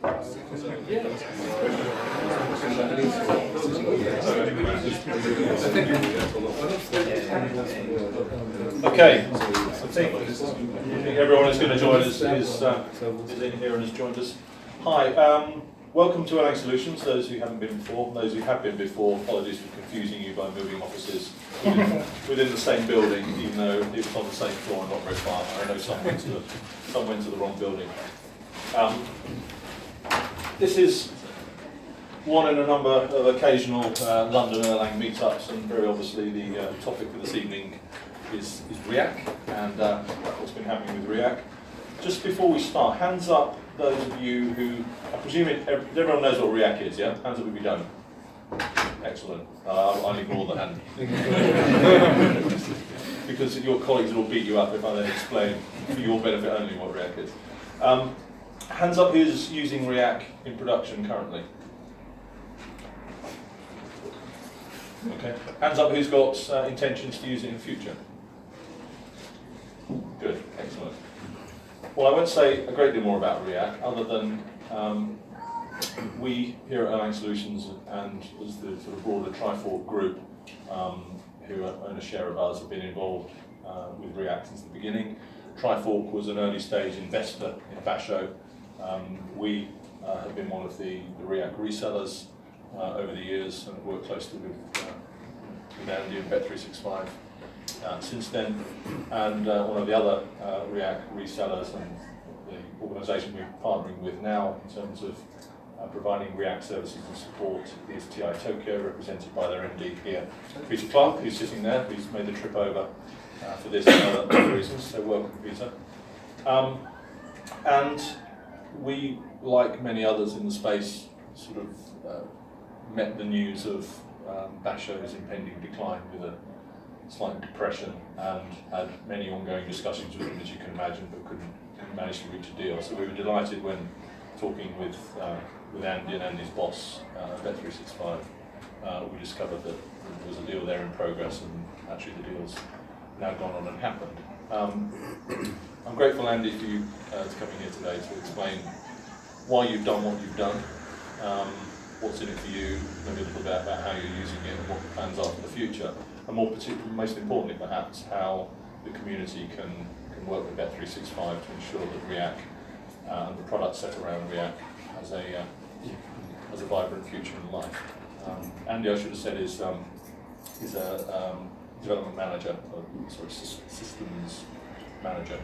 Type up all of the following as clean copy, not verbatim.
Okay, I think everyone who's going to join us is in here and has joined us. Hi, welcome to Erlang Solutions, those who haven't been before. Those who have been before, apologies for confusing you by moving offices within the same building, even though it was on the same floor and not very far. I know some went to the wrong building. This is one in a number of occasional London Erlang meetups, and very obviously the topic for this evening is Riak and what's been happening with Riak. Just before we start, hands up those of you who, I presume everyone knows what Riak is, yeah? Hands up if you don't. Excellent. I'll ignore the hand. Because your colleagues will beat you up if I then explain for your benefit only what Riak is. Hands up who's using Riak in production currently. Okay. Hands up who's got intentions to use it in the future. Good, excellent. Well, I won't say a great deal more about Riak, other than we here at Erlang Solutions and as the sort of broader Trifork group, who own a share of us, have been involved with Riak since the beginning. Trifork was an early stage investor in Basho. We have been one of the Riak resellers over the years and have worked closely with Andy and Bet365 since then. And one of the other Riak resellers and the organisation we're partnering with now in terms of providing Riak services and support is TI Tokyo, represented by their MD here, Peter Clark, who's sitting there, who's made the trip over for this and other reasons, so welcome Peter. And we, like many others in the space, sort of met the news of Basho's impending decline with a slight depression and had many ongoing discussions with him, as you can imagine, but couldn't manage to reach a deal. So we were delighted when talking with Andy and Andy's boss, Bet365, we discovered that there was a deal there in progress, and actually the deal's now gone on and happened. I'm grateful, Andy, for you coming here today to explain why you've done what you've done, what's in it for you, maybe a little bit about how you're using it and what the plans are for the future, and most importantly perhaps, how the community can work with Bet365 to ensure that Riak and the products set around Riak has a vibrant future in life. Andy, I should have said, is a development manager, systems manager.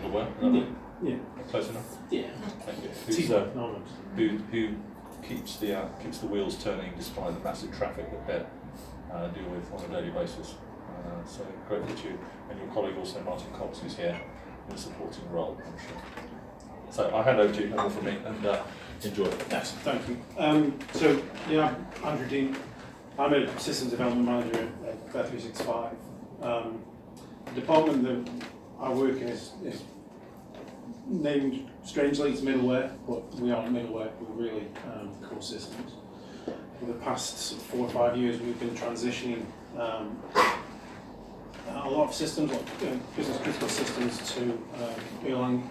Middleware? Yeah. Close enough? Yeah. Thank you. Who keeps the wheels turning despite the massive traffic that Bet deal with on a daily basis. So grateful to you and your colleague also, Martin Cox, who's here in a supporting role, I'm sure. So I'll hand over to you, no more from me, and enjoy. Yes, thank you. So yeah, I'm Andrew Deane. I'm a systems development manager at Bet365. The department that I work in is named strangely, it's middleware, but we aren't middleware, we're really core systems. For the past 4 or 5 years, we've been transitioning a lot of systems, like business critical systems, to Erlang,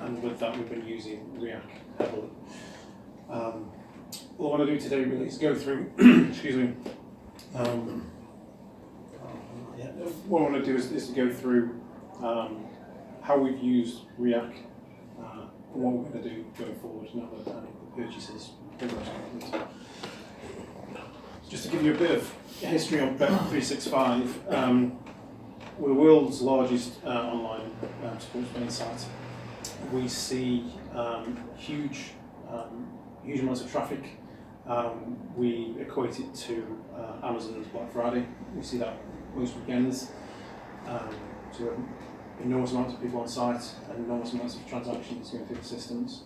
and with that we've been using Riak heavily. What I want to do today really is go through, excuse me, what I want to do is to go through how we've used Riak and what we're going to do going forward now that the purchases pretty much complete. Just to give you a bit of history on Bet365, we're the world's largest online sports betting site. We see huge amounts of traffic. We equate it to Amazon's Black Friday. We see that most weekends. So enormous amounts of people on site and enormous amounts of transactions going through the systems.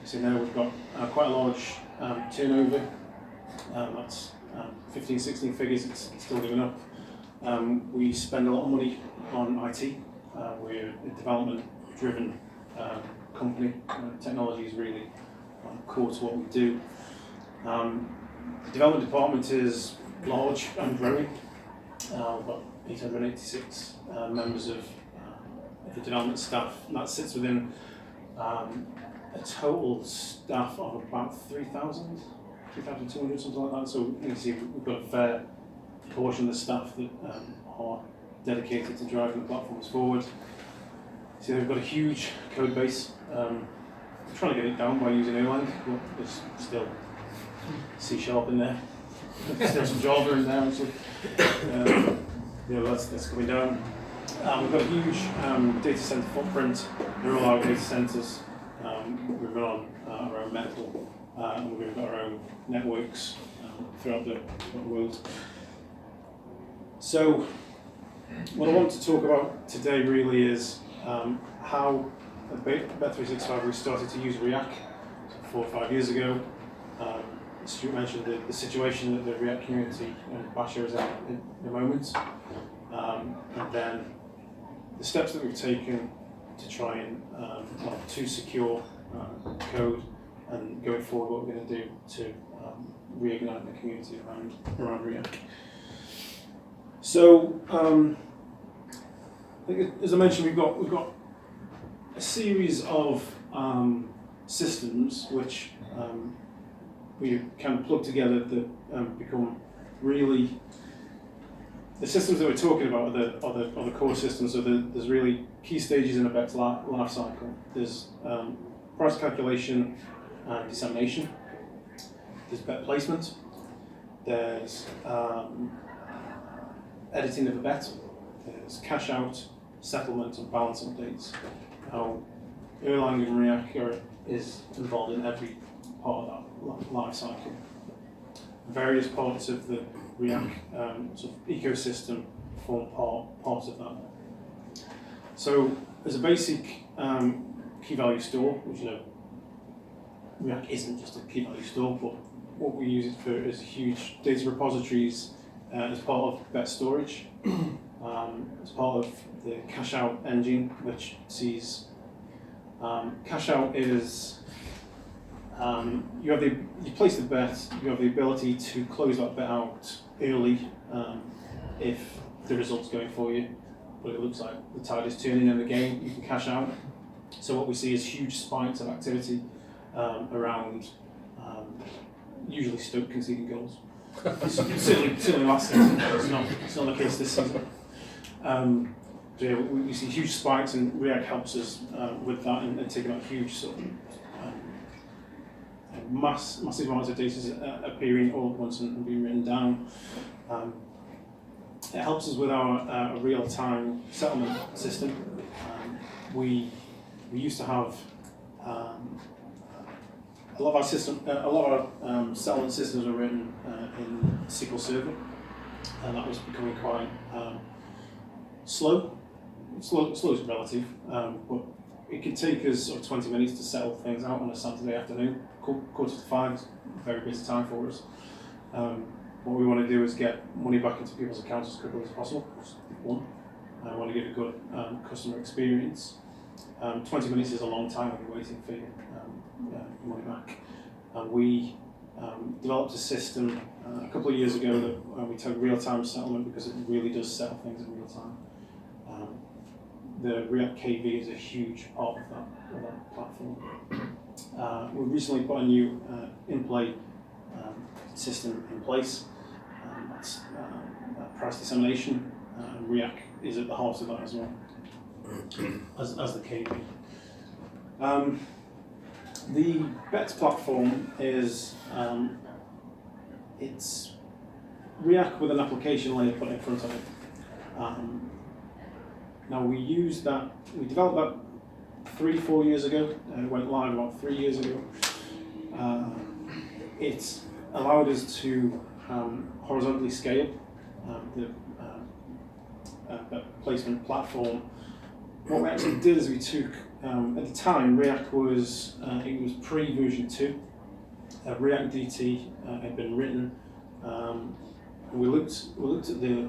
So now we've got quite a large turnover. That's 15, 16 figures, it's still going up. We spend a lot of money on IT. We're a development-driven company. Technology is really core to what we do. The development department is large and growing. We've got 886 members of the development staff, and that sits within a total staff of about 3,000, 3,200, something like that. So you can see we've got a fair portion of the staff that are dedicated to driving the platforms forward. So they've got a huge code base. I'm trying to get it down by using Erlang, but there's still C# in there. Still some Java in there, actually. That's coming down. We've got a huge data center footprint. They're all our data centers. We run on our own metal, and we've got our own networks throughout the world. So, what I want to talk about today really is how at Bet365 we started to use Riak 4 or 5 years ago. Stuart mentioned the situation that the Riak community and Basho is in the moment, and then the steps that we've taken to try and to secure code, and going forward what we're going to do to reignite the community around Riak. So, I think as I mentioned, we've got a series of systems which we kind of plug together that become really the systems that we're talking about are the core systems. So there's really key stages in a bet's life cycle. There's price calculation and dissemination. There's bet placement. There's editing of a bet. There's cash out, settlement, and balance updates. Now, Erlang and Riak is involved in every part of that life cycle. Various parts of the Riak sort of ecosystem form part of that. So, as a basic key value store, which Riak isn't just a key value store, but what we use it for is huge data repositories as part of bet storage, as part of the cash out engine, which sees cash out is you place the bet, you have the ability to close that bet out early if the result's going for you, but it looks like the tide is turning in the game, you can cash out. So what we see is huge spikes of activity around usually Stoke conceding goals. certainly last season, it's not the case this season. So yeah, we see huge spikes, and Riak helps us with that and taking out huge sort of massive amounts of data appearing all at once and being written down. It helps us with our real-time settlement system. We used to have a lot of our settlement systems were written in SQL Server, and that was becoming quite slow. Slow is relative, but it could take us sort of 20 minutes to settle things out on a Saturday afternoon. 4:45 is a very busy time for us. What we want to do is get money back into people's accounts as quickly as possible. Just one. I want to give a good customer experience. 20 minutes is a long time when you're waiting for your money back. And we developed a system a couple of years ago that we took real-time settlement because it really does settle things in real time. The Riak KV is a huge part of that platform. We recently put a new in-play system in place. That's price dissemination. Riak is at the heart of that as well, as the KV. The bets platform is it's Riak with an application layer put in front of it. Now we developed that 3-4 years ago, and it went live about 3 years ago. It allowed us to horizontally scale the placement platform. What we actually did is we took, at the time, Riak was pre-version 2. Riak DT had been written. And we looked at the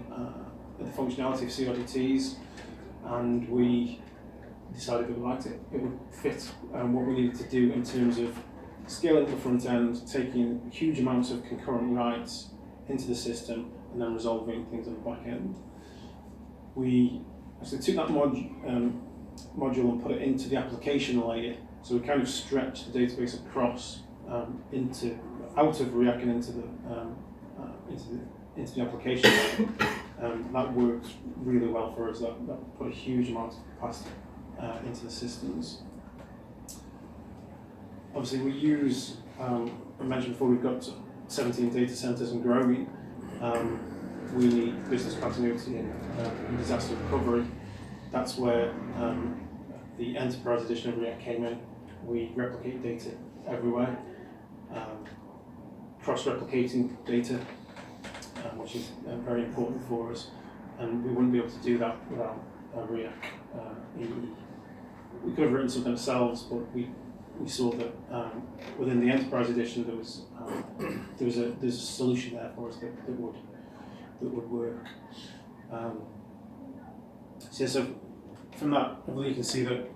functionality of CRDTs, and we decided that we liked it. It would fit what we needed to do in terms of scaling the front end, taking huge amounts of concurrent writes into the system, and then resolving things on the back end. We actually took that module and put it into the application layer So we kind of stretched the database across out of Riak and into the application. That worked really well for us. That put a huge amount of capacity into the systems. Obviously, we use, I mentioned before, we've got 17 data centers and growing. We need business continuity and disaster recovery. That's where the enterprise edition of Riak came in. We replicate data everywhere, cross-replicating data, which is very important for us, and we wouldn't be able to do that without Riak. We could have written something ourselves, but we saw that within the enterprise edition there's a solution there for us that would work. So from that, I believe you can see that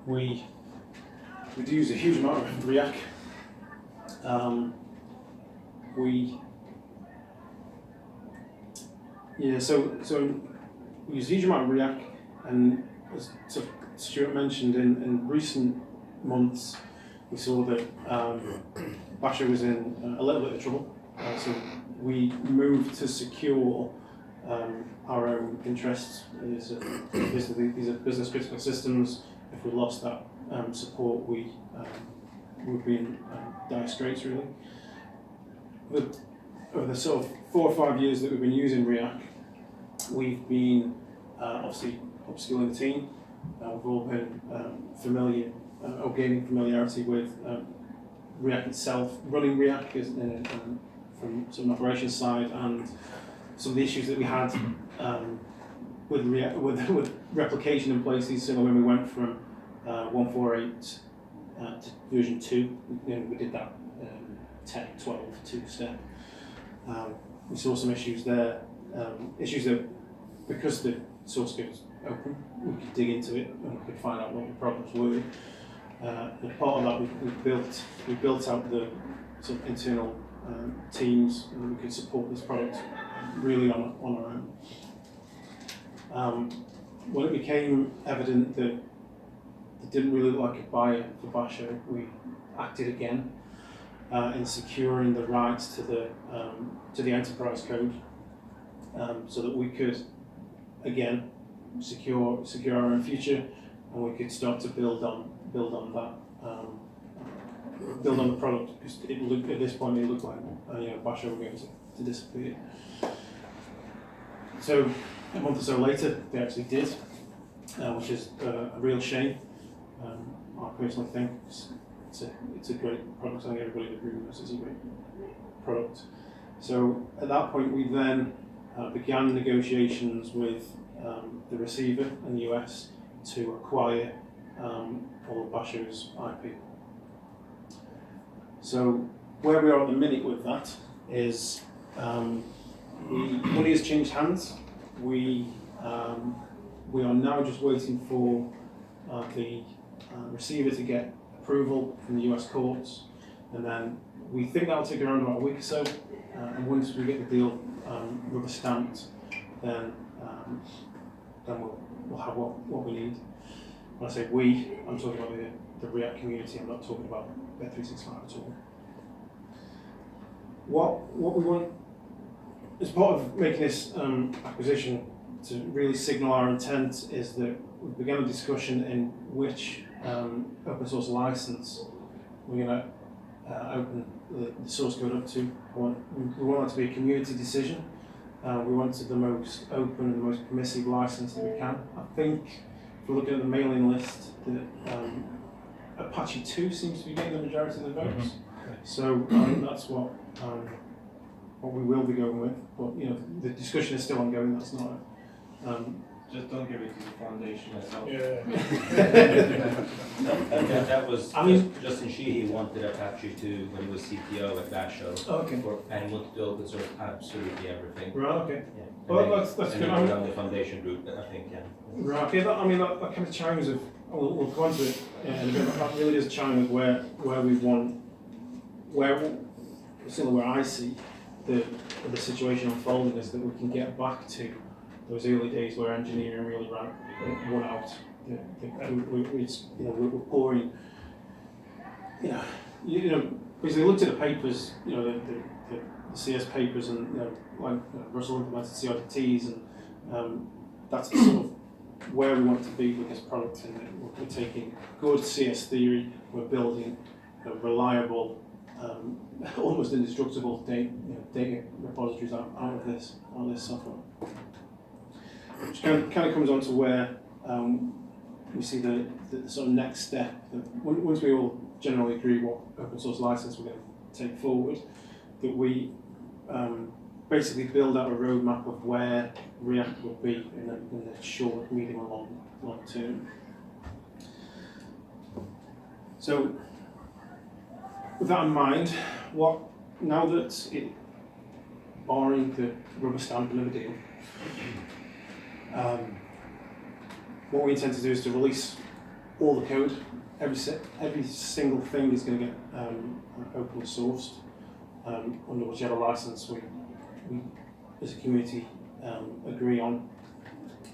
we do use a huge amount of Riak. So we use a huge amount of Riak, and as Stuart mentioned, in recent months we saw that Basho was in a little bit of trouble. So we moved to secure our own interests. These are business critical systems. If we lost that support, we would be in dire straits, really. Over the sort of 4 or 5 years that we've been using Riak, we've been obviously upskilling the team. We've all been familiar or gaining familiarity with Riak itself, running Riak from some operations side, and some of the issues that we had with replication in places. So when we went from 1.4.8 to version 2, we did that 10, 12, 2-step. We saw some issues there, issues that because the source code was open, we could dig into it and we could find out what the problems were. And part of that, we built out the sort of internal teams, and we could support this product really on our own. When it became evident that it didn't really look like a buyer for Basho, we acted again in securing the rights to the enterprise code, so that we could again secure our own future, and we could start to build on that, build on the product, because at this point it looked like Basho were going to disappear. So a month or so later, they actually did, which is a real shame. I personally think it's a great product. I think everybody in the room knows it's a great product. So at that point, we then began negotiations with the receiver in the US to acquire all of Basho's IP. So where we are at the minute with that is money has changed hands. We are now just waiting for the receiver to get approval from the US courts, and then we think that'll take around about a week or so. And once we get the deal rubber stamped, then we'll have what we need. When I say we, I'm talking about the Riak community. I'm not talking about bet365 at all. What we want, as part of making this acquisition, to really signal our intent, is that we began a discussion in which open source license we're going to open the source code up to. We want that to be a community decision. We wanted the most open and the most permissive license that we can. I think if we're looking at the mailing list, that Apache 2 seems to be getting the majority of the votes. Mm-hmm. So that's what we will be going with. But the discussion is still ongoing. That's not just don't give it to the foundation itself. Yeah. That was Justin Sheehy wanted Apache 2 when he was CTO at Basho. Oh, okay. And he wanted to open source absolutely everything. Right, okay. Yeah. Well, that's good. And then the foundation group, I think, yeah. Right, okay. That kind of chimes with, we'll go on to it in a bit, but that really does chime with where we want, certainly where I see the situation unfolding, is that we can get back to those early days where engineering really won out. We're pouring basically looked at the papers, the CS papers, and Russell implemented CRDTs, and that's the sort of where we want to be with this product. And we're taking good CS theory, we're building a reliable, almost indestructible data repositories out of this software, which kind of comes on to where we see the sort of next step. Once we all generally agree what open source license we're going to take forward, that we basically build out a roadmap of where Riak will be in the short, medium, and long term. So, with that in mind, now that barring the rubber stamping of a deal, what we intend to do is to release all the code. Every single thing is going to get open sourced under whichever license we as a community agree on.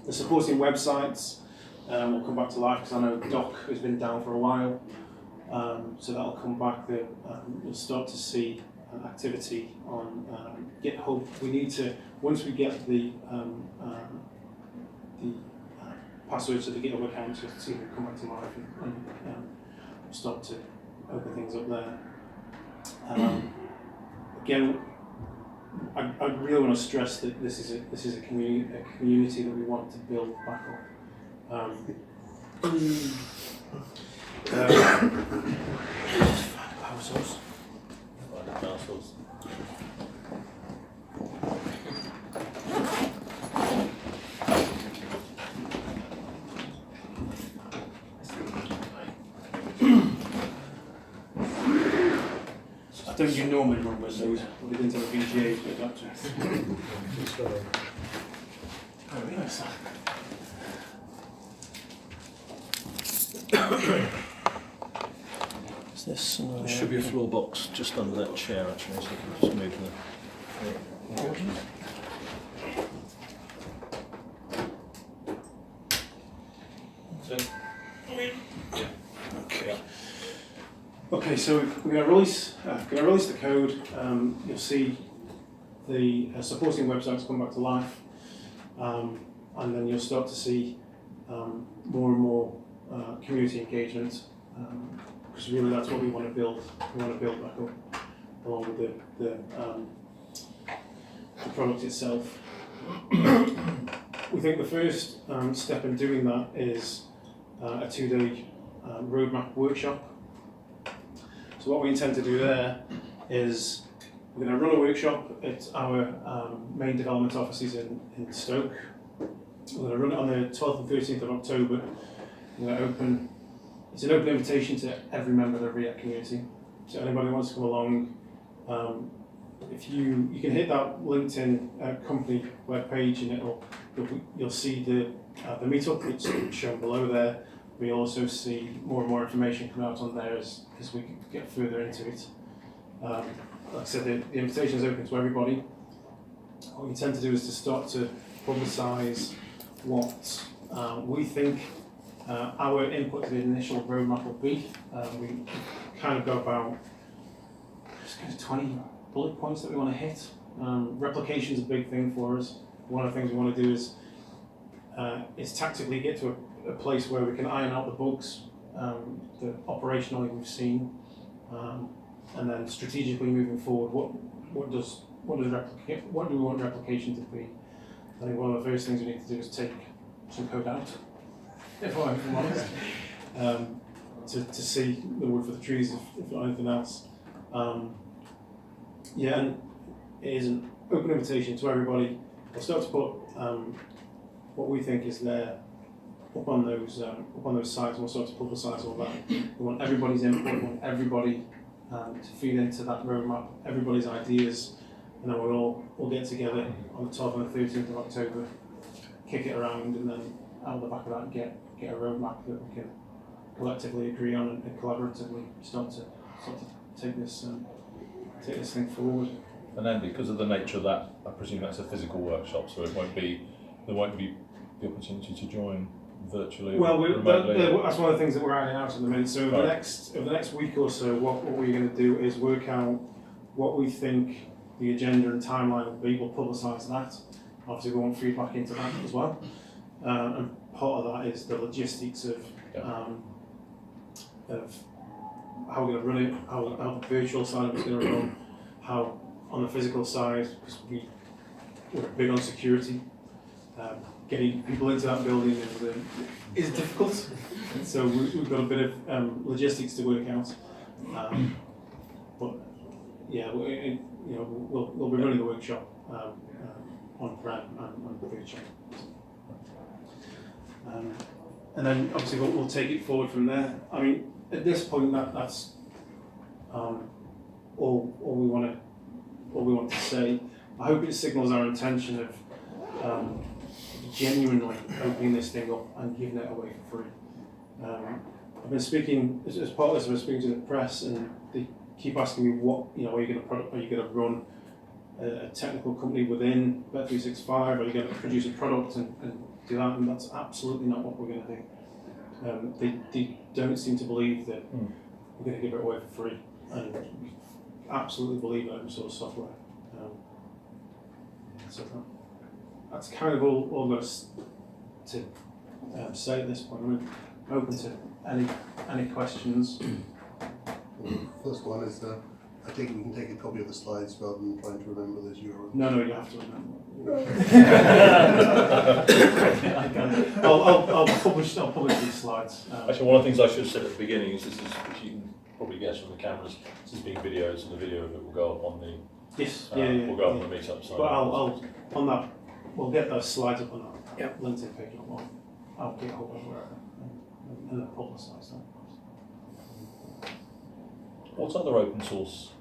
The supporting websites will come back to life, because I know Doc has been down for a while, so that'll come back. You'll start to see activity on GitHub. We need to, once we get the passwords to the GitHub account, you'll see them come back to life, and start to open things up there. Again, I really want to stress that this is a community that we want to build back up. Power source. Power source. I don't do normally remember those, but we didn't have a VGA, but that's oh, yes. Is this? There should be a floor box just under that chair, actually, so you can just move Okay, so we're going to release the code. You'll see the supporting websites come back to life, and then you'll start to see more and more community engagement, because really that's what we want to build. We want to build back up along with the product itself. We think the first step in doing that is a 2-day roadmap workshop. So what we intend to do there is we're going to run a workshop at our main development offices in Stoke. We're going to run it on the 12th and 13th of October. We're going to it's an open invitation to every member of the Riak community. So anybody who wants to come along, if you can hit that LinkedIn company webpage, and you'll see the meetup, it's shown below there. We also see more and more information come out on there as we get further into it. Like I said, the invitation is open to everybody. What we intend to do is to start to publicise what we think our input to the initial roadmap will be. We kind of got about 20 bullet points that we want to hit. Replication is a big thing for us. One of the things we want to do is tactically get to a place where we can iron out the bugs that operationally we've seen, and then strategically moving forward, what do we want replication to be? I think one of the first things we need to do is take some code out, if I'm honest, to see the wood for the trees, if not anything else. And it is an open invitation to everybody. We'll start to put what we think is there up on those sites, and we'll start to publicise all that. We want everybody's input, we want everybody to feed into that roadmap, everybody's ideas, and then we'll get together on the 12th and the 13th of October, kick it around, and then out of the back of that get a roadmap that we can collectively agree on and collaboratively start to take this thing forward. And then, because of the nature of that, I presume that's a physical workshop, so there won't be the opportunity to join virtually Well, or remotely? that's one of the things that we're ironing out at the minute. So over the next week or so, what we're going to do is work out what we think the agenda and timeline will be. We'll publicise that. Obviously, we want feedback into that as well. And part of that is the logistics of how we're going to run it, how the virtual side of it's going to run, how on the physical side, because we're big on security. Getting people into that building is difficult, and so we've got a bit of logistics to work out. But yeah, we'll be running the workshop on-prem and virtual. And then obviously we'll take it forward from there. I mean, at this point, that's all we want to say. I hope it signals our intention of genuinely opening this thing up and giving it away for free. I've been speaking as part of this. I've been speaking to the press, and they keep asking me, what are you going to run a technical company within Bet365? Are you going to produce a product and do that? And that's absolutely not what we're going to do. They don't seem to believe that we're going to give it away for free, and we absolutely believe in open source software. So that's kind of all I've got to say at this point. I'm open to any questions. First one is, I think we can take a copy of the slides rather than trying to remember this URL. No, you have to remember. I can. I'll publish these slides. Actually, one of the things I should have said at the beginning is this is, which you can probably guess from the cameras, this is being videos, and the video of it will go up on the will go up on the meetup site. But I'll on that, we'll get those slides up on that LinkedIn page. I'll get hold of wherever and then publicise that. What other open source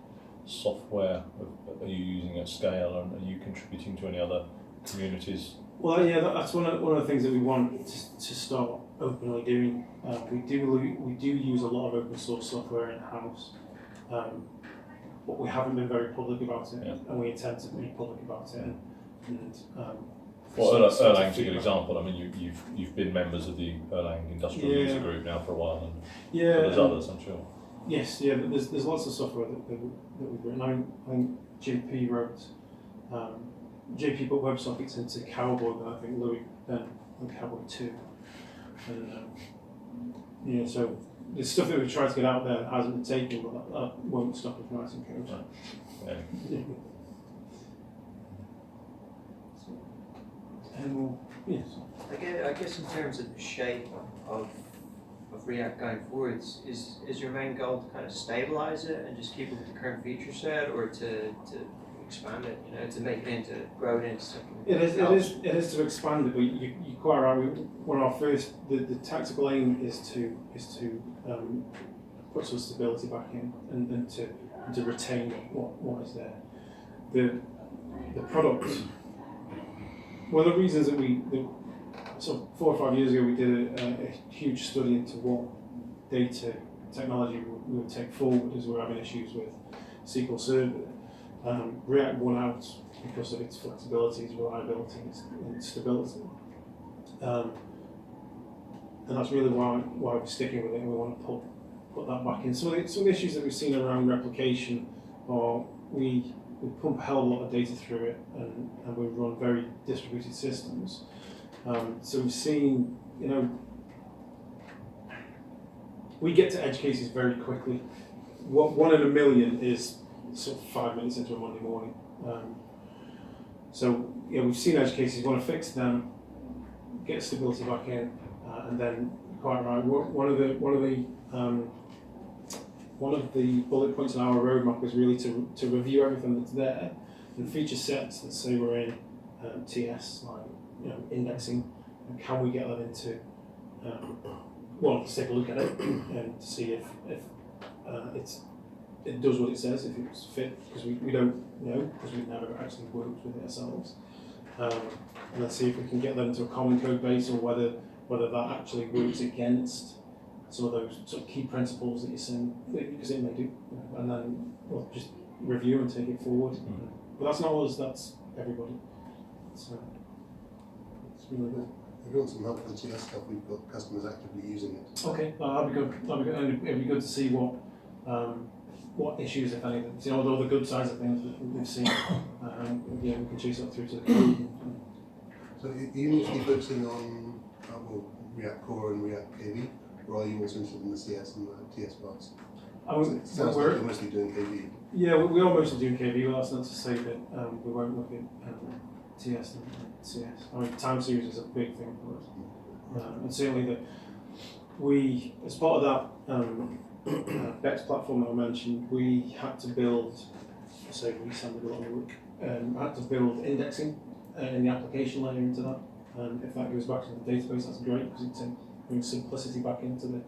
software are you using at scale, and are you contributing to any other communities? Well, yeah, that's one of the things that we want to start openly doing. We do use a lot of open source software in house, but we haven't been very public about it, and we intend to be public about it. Well, Erlang's a good example. I mean, you've been members of the Erlang Industrial User Group now for a while, and there's others, I'm sure. Yes, yeah, but there's lots of software that we've written. I think JP wrote, JP put WebSockets into Cowboy, but I think Louis then on Cowboy 2. And so the stuff that we've tried to get out there hasn't been taken, but that won't stop us from writing code. Yeah. I guess in terms of the shape of Riak going forwards, is your main goal to kind of stabilize it and just keep it with the current feature set, or to expand it, to make it grow it into something? It is to expand it, but you're quite right. One of our first, the tactical aim is to put some stability back in and to retain what is there. The product. One of the reasons that so 4 or 5 years ago we did a huge study into what data technology we would take forward as we're having issues with SQL Server. Riak won out because of its flexibility, its reliability, its stability. And that's really why we're sticking with it, and we want to put that back in. Some of the issues that we've seen around replication are we pump a hell of a lot of data through it, and we run very distributed systems. So we've seen, we get to edge cases very quickly. 1 in a million is sort of 5 minutes into a Monday morning. So we've seen edge cases, want to fix them, get stability back in, and then quite right. One of the bullet points in our roadmap is really to review everything that's there and feature sets that say we're in TS, like indexing, and can we get that into let's take a look at it and to see if it does what it says, if it's fit, because we don't know, because we've never actually worked with it ourselves, and let's see if we can get that into a common code base, or whether that actually works against some of those sort of key principles that you're saying, because it may do, and then we'll just review and take it forward. But that's not us, that's everybody. So it's really good. If you want some help with the TS stuff, we've got customers actively using it. Okay, that'd be good. And it'd be good to see what issues, if any, all the good sides of things that we've seen. We can chase that through to the code. So are you mostly focusing on React Core and React KV, or are you also interested in the CS and the TS parts? It sounds like you're mostly doing KV. Yeah, we are mostly doing KV, but that's not to say that we won't look at TS and CS. I mean, time series is a big thing for us. And certainly that we, as part of that BEX platform that I mentioned, we had to build, so we did a lot of work, had to build indexing in the application layer into that. If that goes back to the database, that's great, because it brings simplicity back into the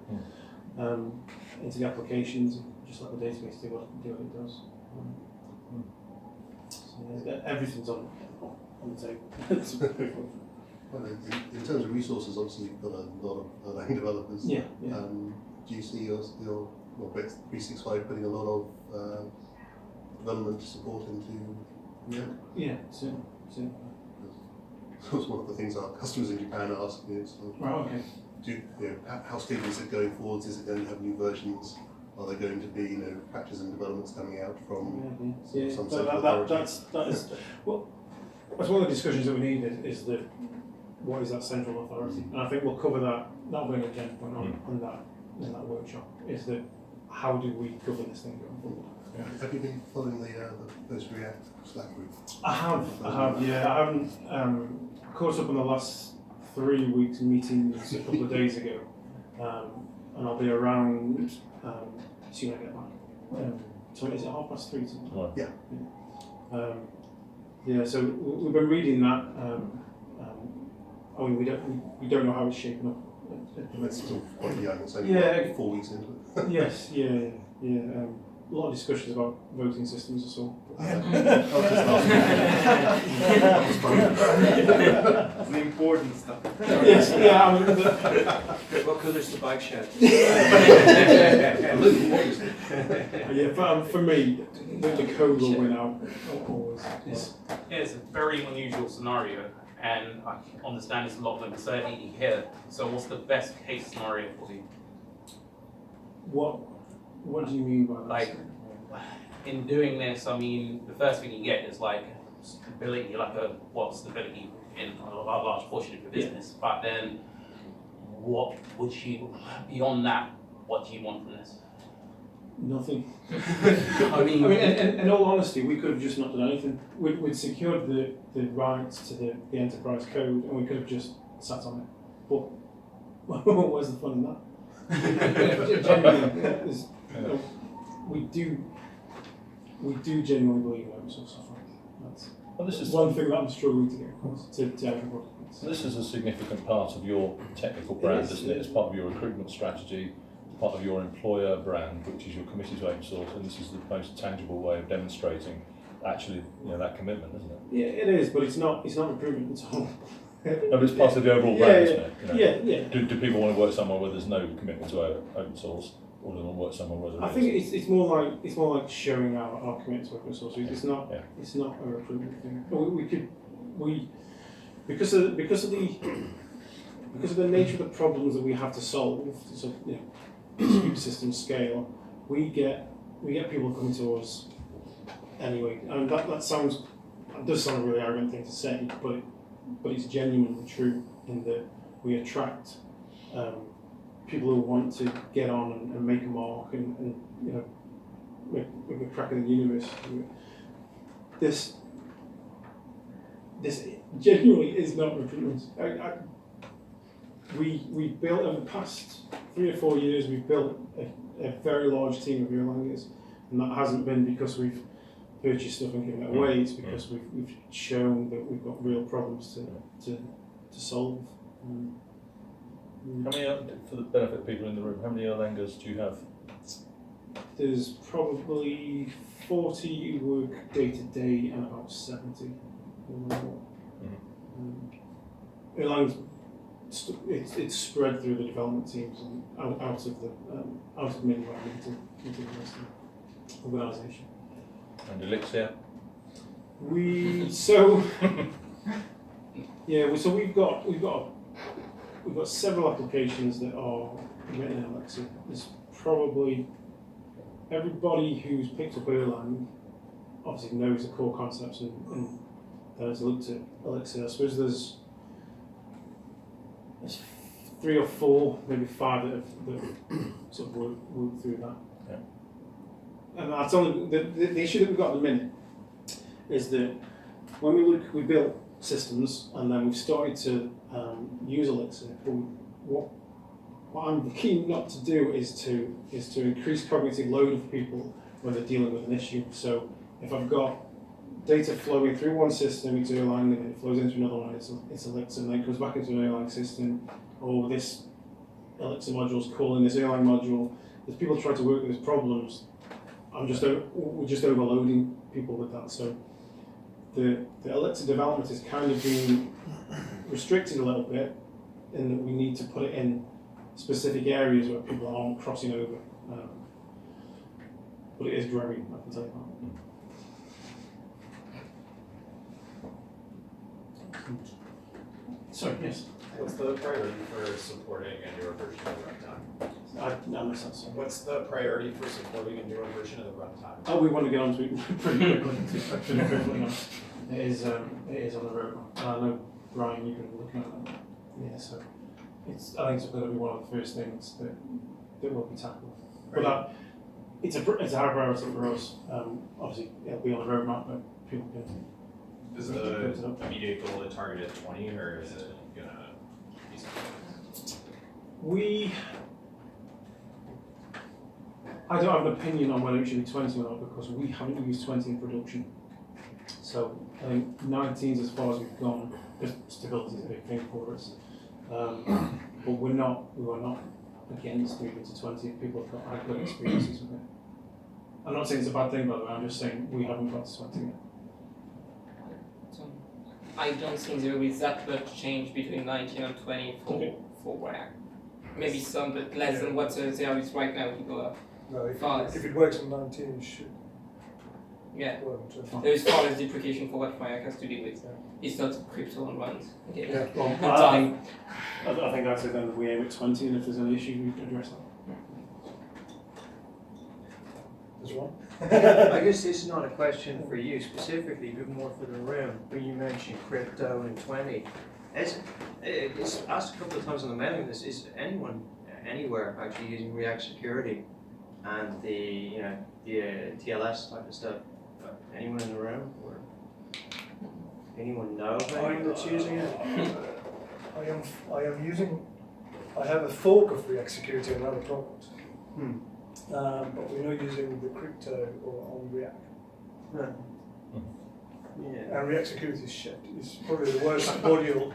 applications, just let the database do what it does. So yeah, everything's on the table. Well, in terms of resources, obviously you've got a lot of Erlang developers. Yeah. Do you see your bet365 putting a lot of development support into React? Yeah, certainly. That's one of the things our customers in Japan ask me. Right, okay. How stable is it going forwards? Is it going to have new versions? Are there going to be patches and developments coming out from some central authority? That's one of the discussions that we need is that what is that central authority? And I think we'll cover that. That'll be an agenda point on that in that workshop. Is that how do we govern this thing going forward? Have you been following the post-React Slack group? I have, yeah. I haven't caught up on the last 3 weeks meetings a couple of days ago, and I'll be around soon. I get back. So is it 3:30? Right. Yeah. Yeah. So we've been reading that. I mean, we don't know how it's shaping up. It's still quite young. It's only 4 weeks into it. Yes. Yeah. A lot of discussions about voting systems or so. It's the important stuff. Yes, yeah. I mean, What colour's the bike shed? yeah, for me, the code will win out always. It's a very unusual scenario, and I understand there's a lot of uncertainty here. So, what's the best case scenario for you? What do you mean by that? Like, in doing this, I mean, the first thing you get is like stability, stability in a large portion of your business. But then, what would you, beyond that, what do you want from this? Nothing. I mean, in all honesty, we could have just not done anything. We'd secured the rights to the enterprise code, and we could have just sat on it. But where's the fun in that? Genuinely, we do genuinely believe in open source software. That's This is one thing that I'm struggling to get across to everybody. This is a significant part of your technical brand, It is, isn't it? It's part of your recruitment strategy, part of your employer brand, which is your committed to open source, and this is the most tangible way of demonstrating actually, that commitment, isn't it? Yeah, it is, but it's not recruitment at all. No, but it's part of the overall brand, isn't it? Yeah. Do people want to work somewhere where there's no commitment to open source, or do they want to work somewhere where there is? I think it's more like showing our commitment to open source. It's not a recruitment thing. Because of the nature of the problems that we have to solve, so dispute system scale, we get people coming to us anyway. And that does sound a really arrogant thing to say, but it's genuinely true in that we attract people who want to get on and make a mark and make a crack in the universe. This genuinely is not recruitment. We built over the past 3 or 4 years. We've built a very large team of Erlangers, and that hasn't been because we've purchased stuff and given it away. It's because we've shown that we've got real problems to solve. How many, for the benefit of people in the room, how many Erlangers do you have? There's probably 40 who work day to day and about 70. Erlang's it's spread through the development teams and out of middleware into the rest of the organisation. And Elixir? We've got we've got several applications that are written in Elixir. There's probably everybody who's picked up Erlang obviously knows the core concepts and has looked at Elixir. I suppose there's 3 or 4, maybe 5 that have sort of worked through that. Yeah. And that's only the issue that we've got at the minute is that when we built systems and then we've started to use Elixir, but what I'm keen not to do is to increase cognitive load of people when they're dealing with an issue. So if I've got data flowing through one system into Erlang and it flows into another one, it's Elixir, and then it comes back into an Erlang system, or this Elixir module is calling this Erlang module. As people try to work with these problems, we're just overloading people with that. So the Elixir development is kind of being restricted a little bit in that we need to put it in specific areas where people aren't crossing over. But it is growing, I can tell you that. Sorry, yes. What's the priority for supporting a newer version of the runtime? I missed that, sorry. What's the priority for supporting a newer version of the runtime? Oh, we want to get onto it pretty quickly, to be perfectly honest. It is on the roadmap. I know, Brian, you've been looking at that. Yeah, so I think it's going to be one of the first things that will be tackled. But that, it's a high priority for us. Obviously, it'll be on the roadmap, but people can. Is the immediate goal to target at 20, or is it gonna be something? I don't have an opinion on whether it should be 20 or not because we haven't used 20 in production. So I think 19 is as far as we've gone, because stability is a big thing for us. But we are not against moving to 20 if people have had good experiences with it. I'm not saying it's a bad thing, by the way, I'm just saying we haven't got to 20 yet. I don't think there will be that much change between 19 and 20 for Riak. Maybe some, but less than what there is right now to go up. No, Fast. if it works on 19, it should Yeah. work on 20. There is far less deprecation for what Riak has to deal with. It's not crypto on runs. Okay. Yeah. Well, I think I'd say then we aim at 20, and if there's an issue, we can address that. There's one. I guess this is not a question for you specifically, but more for the room. When you mentioned crypto and 20, it's asked a couple of times on the mailing list, is anyone anywhere actually using React security and the TLS type of stuff? Anyone in the room, or anyone know of anyone that's using it? I have a fork of React Security on another product. But we're not using the crypto or on React. No. Yeah. And React Security is shit. It's probably the worst module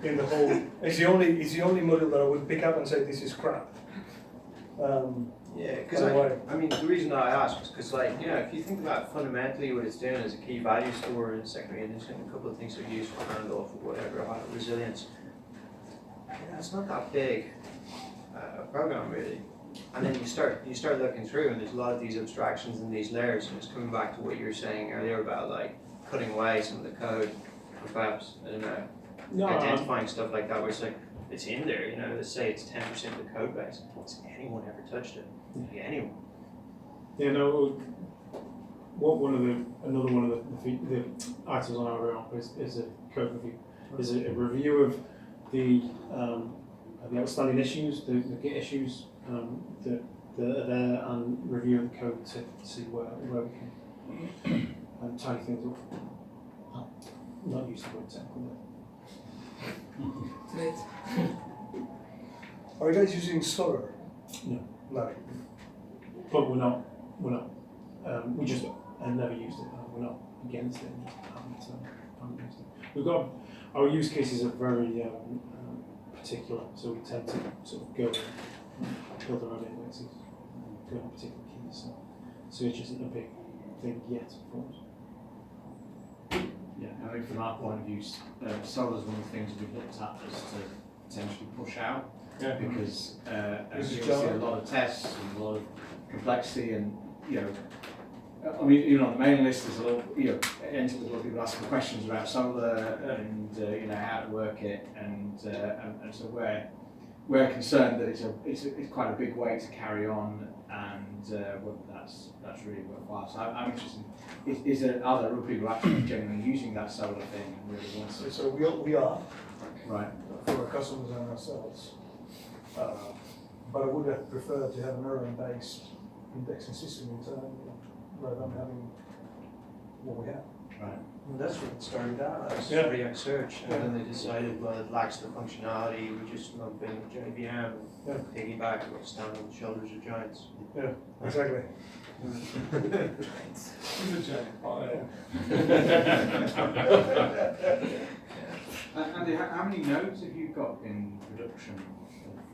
in the whole. It's the only module that I would pick up and say this is crap. Yeah, because I mean, the reason I ask is because, like, if you think about fundamentally what it's doing as a key value store and secondary, and there's a couple of things that are used for handoff or whatever, resilience, it's not that big a program really. And then you start looking through, and there's a lot of these abstractions and these layers, and it's coming back to what you were saying earlier about like cutting away some of the code, or perhaps identifying stuff like that, where it's like it's in there. Let's say it's 10% of the code base. Has anyone ever touched it? Yeah, anyone? Yeah, no. Another one of the items on our roadmap is a code review. Is a review of the outstanding issues, the Git issues that are there, and review of the code to see where we can tidy things up. Not used to word technical. Are you guys using Solar? No. No. But we're not. We just have never used it. We're not against it. We just haven't used it. We've got our use cases are very particular, so we tend to sort of go and build our own indexes, go on particular keys. So search isn't a big thing yet for us. Yeah, I think from our point of view, solar is one of the things we've looked at as to potentially push out. Yeah. Because as you see a lot of tests and a lot of complexity, and I mean, even on the mailing list, there's a lot, ends up with a lot of people asking questions about solar and how to work it, and so we're concerned that it's quite a big way to carry on, and whether that's really worthwhile. So I'm interested. Are there other people actually genuinely using that solar thing and really want to? So we are Right. for our customers and ourselves, but I would have preferred to have an Erlang-based indexing system internally rather than having what we have. Right. Well, that's what it started out as, Yeah. React Search, and then they decided, well, it lacks the functionality, we just lump in JVM, Yeah. piggyback, and stand on the shoulders of giants. Yeah, exactly. Andy, how many nodes have you got in production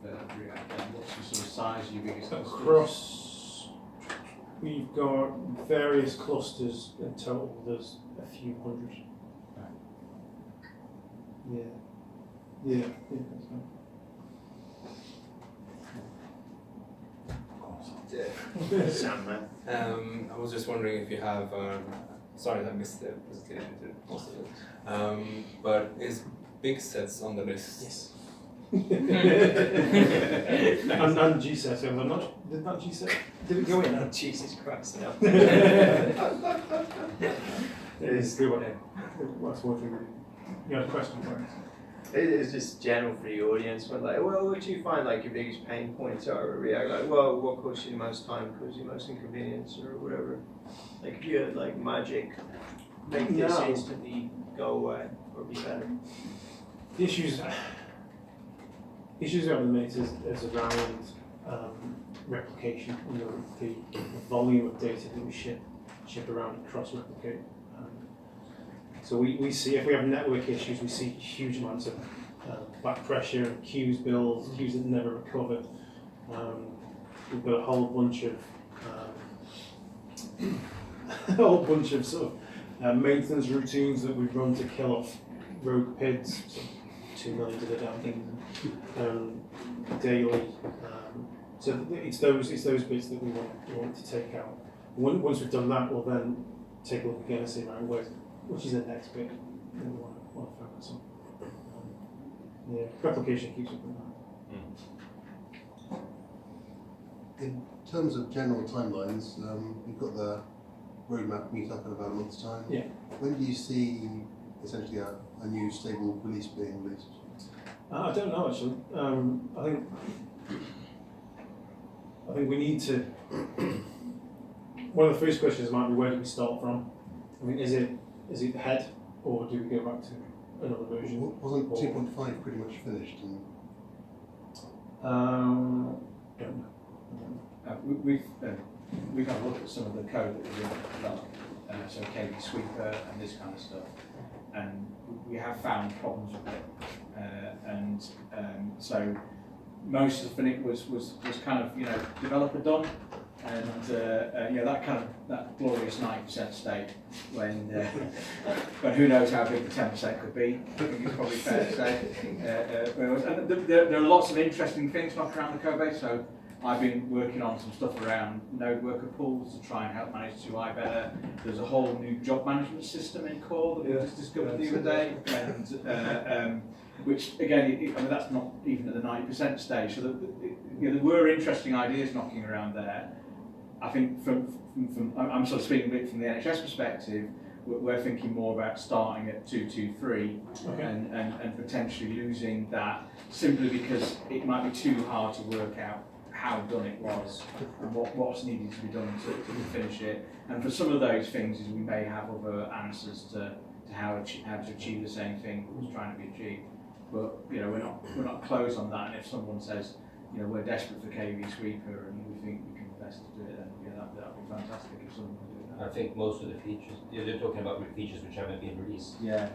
of React? And what's the sort of size of your biggest customers? Across, we've got various clusters in total. There's a few hundred. Right. Yeah. That's right. Sandman. I was just wondering if you have, sorry I missed the presentation to most of it, but is big sets on the list? Yes. and GSET, I'm not. Did that GSET? Did it go in? Oh, Jesus Christ, no. It is good one. That's one thing. You had a question for us? It is just general for the audience, but like, well, what do you find like your biggest pain points are with React? Like, well, what costs you the most time, costs you the most inconvenience, or whatever? Like, if you had like magic, make this No. instantly go away or be better. The issues we have with Mate is around replication. The volume of data that we ship around and cross-replicate. So we see, if we have network issues, we see huge amounts of back pressure and queues build, queues that never recover. We've got a whole bunch of sort of maintenance routines that we run to kill off rogue PIDs, so 2 million to the damn thing, daily. So it's those bits that we want to take out. Once we've done that, we'll then take a look again and see around which is the next bit that we want to focus on. Replication keeps up with that. In terms of general timelines, you've got the roadmap meetup in about a month's time. Yeah. When do you see essentially a new stable release being released? I don't know actually. I think we need to. One of the first questions might be, where do we start from? I mean, is it the head, or do we go back to another version? Wasn't 2.5 pretty much finished? Don't know. We've had a look at some of the code that was in developed, so KB Sweeper and this kind of stuff, and we have found problems with it, so most of it was kind of developer done, and that glorious 90% state when who knows how big the 10% could be. I think it's probably fair to say. And there are lots of interesting things knocking around the code base. So I've been working on some stuff around node worker pools to try and help manage 2i better. There's a whole new job management system in core that we just discovered the other day, and which again, that's not even at the 90% stage. So there were interesting ideas knocking around there. I think I'm sort of speaking a bit from the NHS perspective. We're thinking more about starting at 223 and potentially losing that simply because it might be too hard to work out how done it was and what's needed to be done to finish it. And for some of those things, we may have other answers to how to achieve the same thing that was trying to be achieved. But we're not closed on that. And if someone says, we're desperate for KV Sweeper and we think we can best do it, then that'd be fantastic if someone can do that. I think most of the features, they're talking about features which haven't been released. Yeah.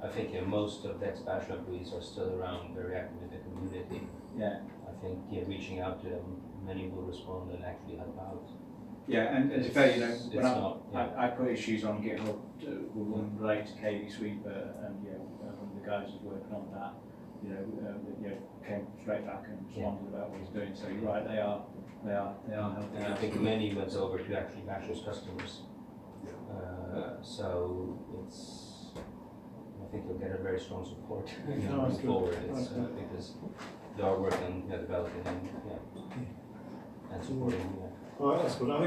I think most of the Basho employees are still around, very active in the community. Yeah. I think reaching out to them, many will respond and actually help out. Yeah, and to be fair, when I put issues on GitHub one related to KV Sweeper, and one of the guys who's working on that, came straight back and responded about what he's doing. So you're right, they are They are helping. And I think many went over to actually Basho's customers. So I think you'll get a very strong support moving forward. It's because they are working, developing and supporting. Well, that's good. I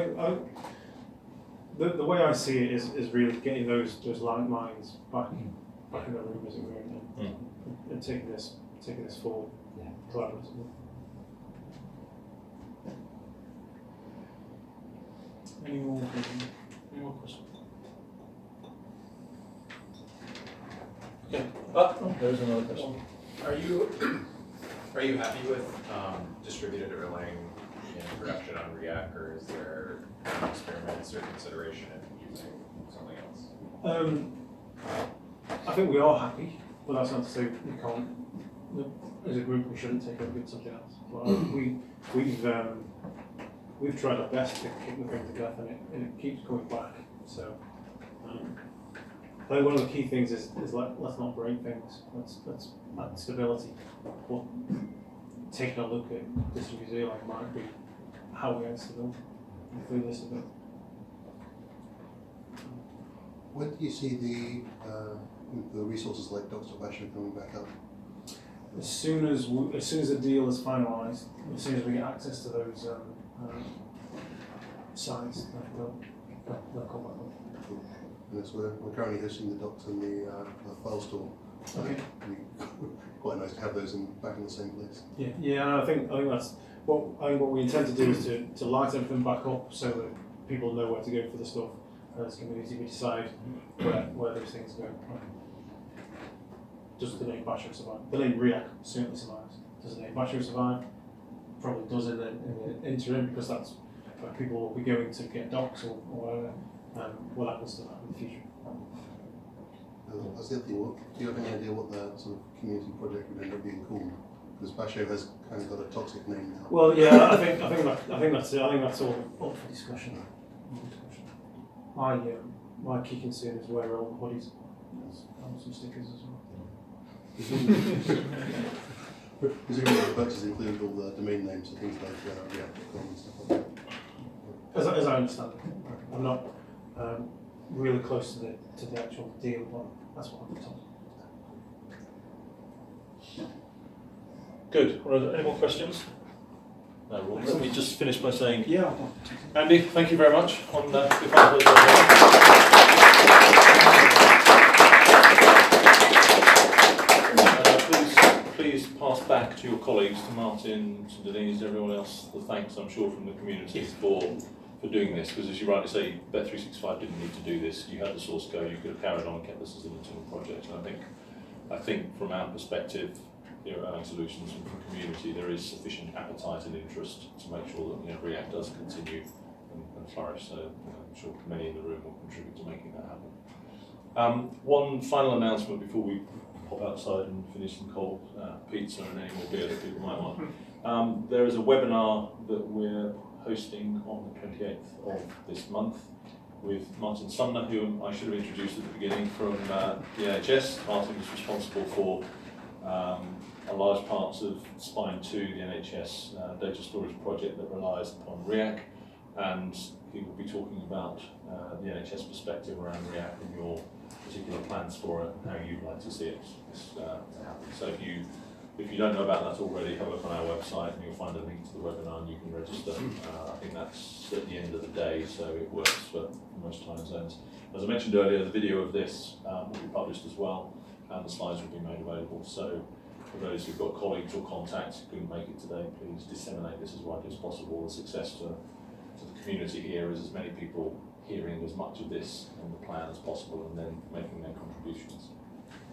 think the way I see it is really getting those landmines back in the room, as it were, and taking this forward collaboratively. Any more questions? Okay. There's another question. Are you happy with distributed Erlang in production on Riak, or is there experiments or consideration in using something else? I think we are happy, but that's not to say we can't. As a group, we shouldn't take a look at something else. But we've tried our best to kick the thing to death, and it keeps coming back. So I think one of the key things is let's not break things. Let's add stability. But taking a look at distributed Erlang might be how we add stability. Include this a bit. When do you see the resources like Basho coming back up? As soon as the deal is finalised, as soon as we get access to those sites, they'll come back up. Cool. And we're currently hosting the docs in the file store. Okay. Quite nice to have those back in the same place. Yeah. And I think that's what we intend to do is to light everything back up so that people know where to go for the stuff. As a community, we decide where those things go. Does the name Basho survive? The name Riak certainly survives. Does the name Basho survive? Probably does in the interim, because that's where people will be going to get docs or whatever. What happens to that in the future? That's the other thing. Do you have any idea what the sort of community project would end up being called? Because Basho has kind of got a toxic name now. Well, yeah, I think that's it. I think that's all up for discussion. My key concern is where all the hoodies and some stickers as well. Presumably the purchases include all the domain names and things like React.com and stuff like that. As I understand it, I'm not really close to the actual deal, but that's what I'm told. Good. Any more questions? No. Well, let me just finish by saying, Yeah. Andy, thank you very much on behalf of please pass back to your colleagues, to Martin, to Deane, to everyone else, the thanks, I'm sure, from the community for doing this, because as you rightly say, bet365 didn't need to do this. You had the source code, you could have carried on and kept this as an internal project. And I think from our perspective, here at Erlang Solutions and from the community, there is sufficient appetite and interest to make sure that Riak does continue and flourish. So I'm sure many in the room will contribute to making that happen. One final announcement before we pop outside and finish some cold pizza and any more beer that people might want. There is a webinar that we're hosting on the 28th of this month with Martin Sumner, who I should have introduced at the beginning, from the NHS. Martin was responsible for a large part of Spine 2, the NHS data storage project that relies upon Riak, and he will be talking about the NHS perspective around Riak and your particular plans for it and how you'd like to see it happen. So if you don't know about that already, have a look on our website and you'll find a link to the webinar and you can register. I think that's at the end of the day, so it works for most time zones. As I mentioned earlier, the video of this will be published as well, and the slides will be made available. So for those who've got colleagues or contacts who couldn't make it today, please disseminate this as widely as possible. The success to the community here is as many people hearing as much of this and the plan as possible, and then making their contributions.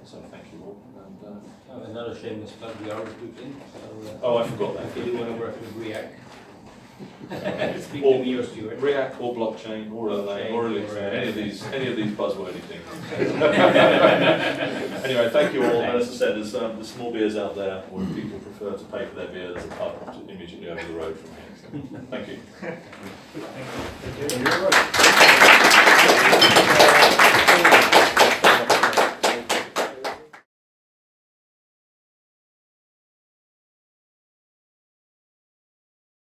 So thank you all. And another shameless plug, we are recruiting. So, I forgot that. If you do want to work with Riak, speak or to me or Stuart. Riak or blockchain or Erlang or Elixir, any of these buzzwordy things. Anyway, thank you all. And as I said, there's small beers out there, or if people prefer to pay for their beer, there's a pub immediately over the road from here. So, thank you. Thank you very much.